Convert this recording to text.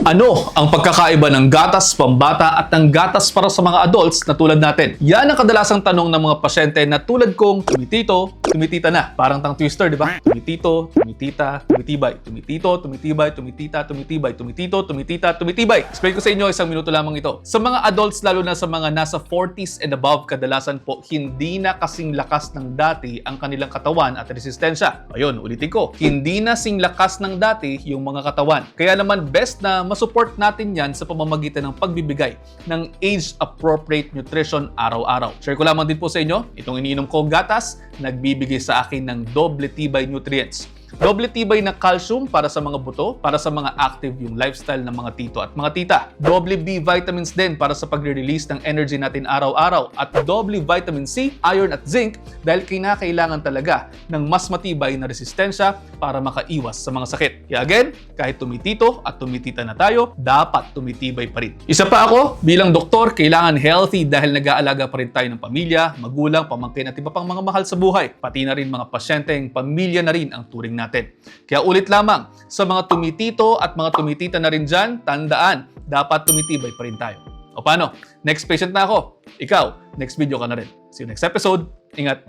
Ano ang pagkakaiba ng gatas pambata at ng gatas para sa mga adults na tulad natin? Yan ang kadalasang tanong ng mga pasyente na tulad kong tumitito, tumitita na. Parang tang twister, di ba? Tumitito, tumitita, tumitibay. Tumitito, tumitibay, tumitita, tumitibay. Tumitito, tumitita, tumitibay. Explain ko sa inyo, isang minuto lamang ito. Sa mga adults, lalo na sa mga nasa 40s and above, kadalasan po hindi na kasing lakas ng dati ang kanilang katawan at resistensya. Ayun, ulitin ko. Hindi na sing lakas ng dati yung mga katawan. Kaya naman best na masupport natin yan sa pamamagitan ng pagbibigay ng age-appropriate nutrition araw-araw. Share ko lamang din po sa inyo, itong iniinom kong gatas, nagbibigay sa akin ng doble tibay nutrients. Doble tibay na calcium para sa mga buto, para sa mga active yung lifestyle ng mga tito at mga tita. Doble B vitamins din para sa pagre-release ng energy natin araw-araw. At doble vitamin C, iron at zinc dahil kinakailangan talaga ng mas matibay na resistensya para makaiwas sa mga sakit. Kaya again, kahit tumitito at tumitita na tayo, dapat tumitibay pa rin. Isa pa ako, bilang doktor, kailangan healthy dahil nag-aalaga pa rin tayo ng pamilya, magulang, pamangkin at iba pang mga mahal sa buhay. Pati na rin mga pasyenteng pamilya na rin ang turing natin. Kaya ulit lamang, sa mga tumitito at mga tumitita na rin dyan, tandaan, dapat tumitibay pa rin tayo. O paano? Next patient na ako. Ikaw, next video ka na rin. See you next episode. Ingat!